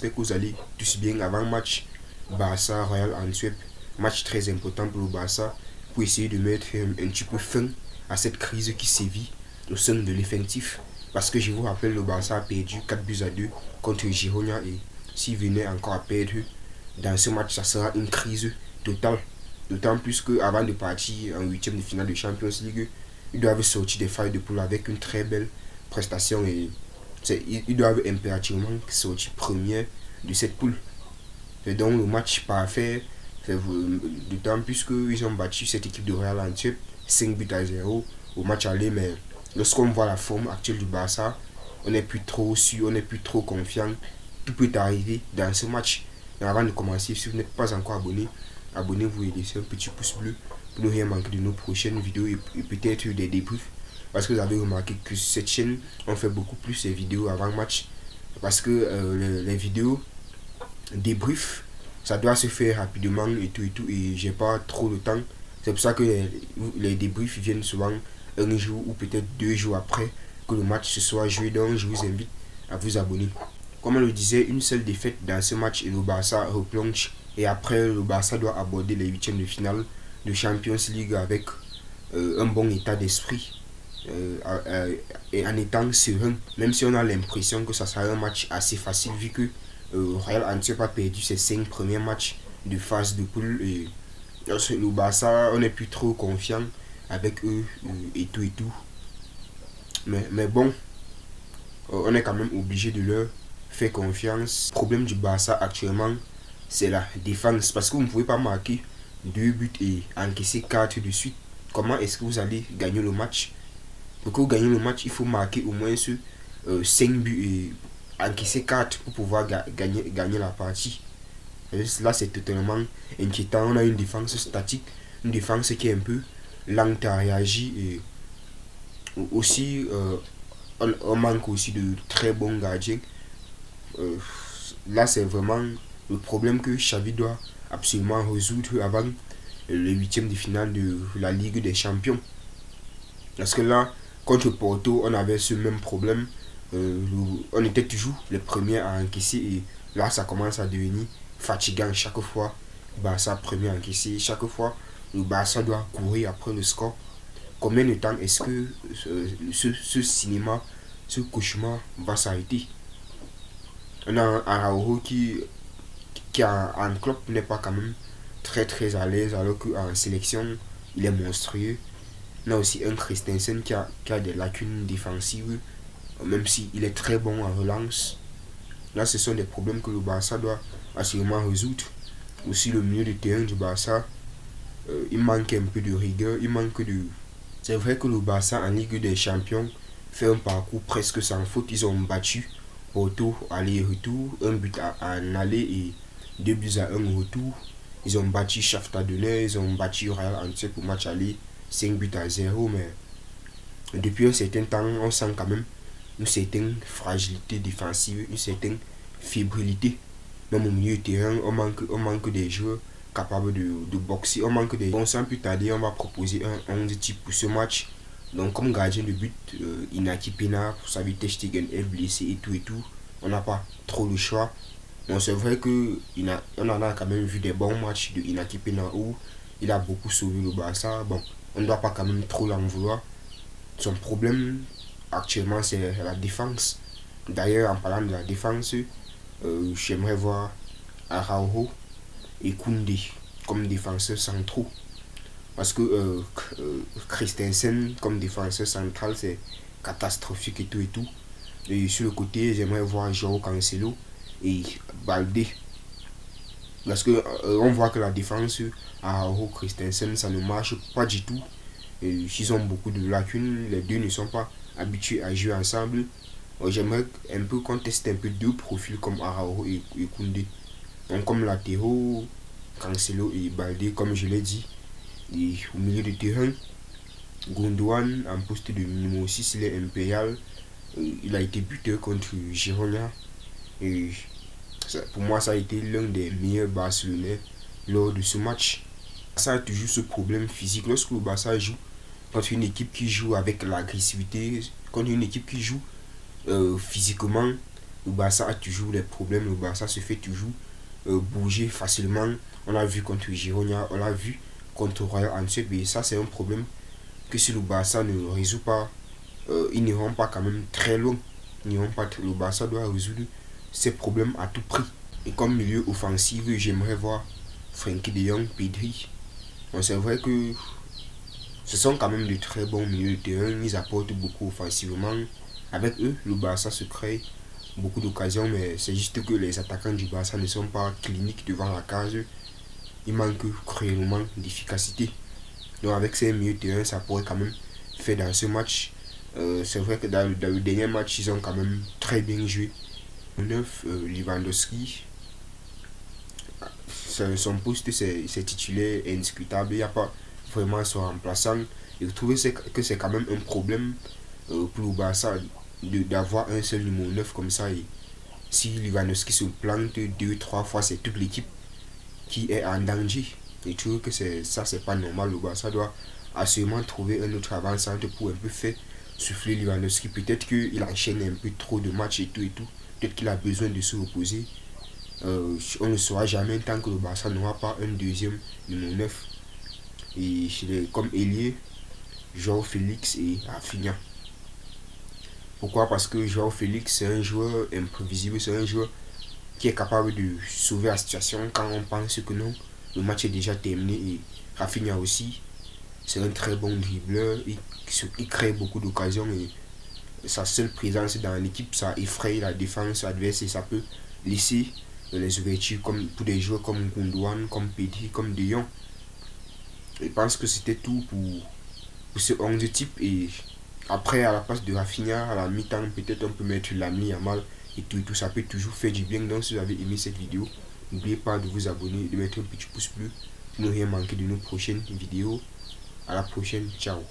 j'espère que vous allez tous bien avant match Barça Royal Antwerp. Match très important pour le Barça pour essayer de mettre un petit peu fin à cette crise qui sévit au sein de l'effectif. Parce que je vous rappelle, le Barça a perdu 4-2 contre Girona et s'il venait encore à perdre dans ce match, ça sera une crise totale. D'autant plus qu'avant de partir en huitième de finale de Champions League, ils doivent sortir des phases de poule avec une très belle prestation et ils doivent impérativement sortir premier de cette poule. Et donc le match parfait, d'autant plus qu'ils ont battu cette équipe de Real Antwerp 5-0 au match aller, mais lorsqu'on voit la forme actuelle du Barça, on n'est plus trop sûr, on n'est plus trop confiant. Tout peut arriver dans ce match. Et avant de commencer, si vous n'êtes pas encore abonné, abonnez-vous et laissez un petit pouce bleu pour ne rien manquer de nos prochaines vidéos et peut-être des débriefs. Parce que vous avez remarqué que sur cette chaîne, on fait beaucoup plus de vidéos avant le match. Parce que les vidéos débriefs, ça doit se faire rapidement et tout. Et j'ai pas trop de temps. C'est pour ça que les débriefs viennent souvent un jour ou peut-être 2 jours après que le match se soit joué. Donc je vous invite à vous abonner. Comme on le disait, une seule défaite dans ce match et le Barça replonge. Et après, le Barça doit aborder les huitièmes de finale de Champions League avec un bon état d'esprit et en étant serein. Même si on a l'impression que ça sera un match assez facile vu que Real Antwerp a perdu ses 5 premiers matchs de phase de poule. Et le Barça, on n'est plus trop confiant avec eux et tout. Mais bon, on est quand même obligé de leur faire confiance. Le problème du Barça actuellement, c'est la défense. Parce que vous ne pouvez pas marquer 2 buts et encaisser 4 de suite. Comment est-ce que vous allez gagner le match? Pour que vous gagnez le match, il faut marquer au moins 5 buts et encaisser 4 pour pouvoir gagner la partie. Et là, c'est totalement inquiétant. On a une défense statique, une défense qui est un peu lente à réagir. Et aussi, on manque aussi de très bons gardiens. Là, c'est vraiment le problème que Xavi doit absolument résoudre avant le huitième de finale de la Ligue des Champions. Parce que là, contre Porto, on avait ce même problème. On était toujours les premiers à encaisser et là, ça commence à devenir fatigant chaque fois. Barça premier à encaisser. Chaque fois, le Barça doit courir après le score. Combien de temps est-ce que ce cinéma, ce cauchemar va s'arrêter? On a un Araujo qui en club n'est pas quand même très à l'aise alors qu'en sélection il est monstrueux. On a aussi un Christensen qui a des lacunes défensives même s'il est très bon en relance. Là ce sont des problèmes que le Barça doit assurément résoudre. Aussi le milieu de terrain du Barça, il manque un peu de rigueur, il manque de... C'est vrai que le Barça en Ligue des Champions fait un parcours presque sans faute. Ils ont battu Porto aller-retour, un but en aller et 2-1 au retour. Ils ont battu Shakhtar Donetsk, ils ont battu Real Antwerp pour match aller 5-0. Mais depuis un certain temps, on sent quand même une certaine fragilité défensive, une certaine fébrilité. Même au milieu de terrain, on manque des joueurs capables de boxer. On manque des... Bon, sans plus tarder, on va proposer un 11 type pour ce match. Donc, comme gardien de but, Inaki Pena, vous savez, Ter Stegen est blessé et tout. On n'a pas trop le choix. Bon, c'est vrai qu'on en a quand même vu des bons matchs de Inaki Pena où il a beaucoup sauvé le Barça. Bon, on ne doit pas quand même trop l'en vouloir. Son problème actuellement, c'est la défense. D'ailleurs, en parlant de la défense, j'aimerais voir Araujo et Koundé comme défenseurs centraux. Parce que Christensen comme défenseur central c'est catastrophique et tout. Et sur le côté, j'aimerais voir João Cancelo et Balde. Parce que on voit que la défense à Araujo Christensen ça ne marche pas du tout. Et ils ont beaucoup de lacunes, les deux ne sont pas habitués à jouer ensemble. J'aimerais un peu qu'on teste un peu deux profils comme Araujo et Koundé. Donc comme latéraux, Cancelo et Balde comme je l'ai dit. Et au milieu de terrain, Gondouan en poste de numéro 6, il est impérial. Il a été buteur contre Girona. Et pour moi, ça a été l'un des meilleurs Barcelonais lors de ce match. Ça a toujours ce problème physique. Lorsque le Barça joue contre une équipe qui joue avec l'agressivité, contre une équipe qui joue physiquement, le Barça a toujours des problèmes, le Barça se fait toujours bouger facilement. On l'a vu contre Girona, on l'a vu contre Royal Antwerp, et ça c'est un problème que si le Barça ne le résout pas, ils n'iront pas quand même très loin. Le Barça doit résoudre ces problèmes à tout prix. Et comme milieu offensif, j'aimerais voir Frenkie de Jong, Pedri. Bon, c'est vrai que ce sont quand même de très bons milieux de terrain, ils apportent beaucoup offensivement. Avec eux, le Barça se crée beaucoup d'occasions, mais c'est juste que les attaquants du Barça ne sont pas cliniques devant la case. Il manque cruellement d'efficacité. Donc avec ces milieux de terrain, ça pourrait quand même faire dans ce match. C'est vrai que dans le dernier match, ils ont quand même très bien joué. 9, Lewandowski, son poste c'est titulaire indiscutable, il n'y a pas vraiment son remplaçant. Et je trouve que c'est quand même un problème pour le Barça d'avoir un seul numéro 9 comme ça. Et si Lewandowski se plante 2-3 fois, c'est toute l'équipe qui est en danger. Et je trouve que c'est pas normal. Le Barça doit assurément trouver un autre avant-centre pour un peu faire souffler Lewandowski. Peut-être qu'il enchaîne un peu trop de matchs et tout et tout. Peut-être qu'il a besoin de se reposer. On ne saura jamais tant que le Barça n'aura pas un deuxième numéro 9. Et comme ailier, João Félix et Rafinha. Pourquoi? Parce que João Félix c'est un joueur imprévisible, c'est un joueur qui est capable de sauver la situation quand on pense que non, le match est déjà terminé. Et Rafinha aussi, c'est un très bon dribbleur, il crée beaucoup d'occasions et sa seule présence dans l'équipe, ça effraie la défense adverse et ça peut laisser les ouvertures comme pour des joueurs comme Gundogan, comme Pedri, comme De Jong. Je pense que c'était tout pour ce 11 type. Et après, à la place de Rafinha, à la mi-temps, peut-être on peut mettre Lamine Yamal et tout, ça peut toujours faire du bien. Donc si vous avez aimé cette vidéo, n'oubliez pas de vous abonner et de mettre un petit pouce bleu pour ne rien manquer de nos prochaines vidéos. À la prochaine, ciao.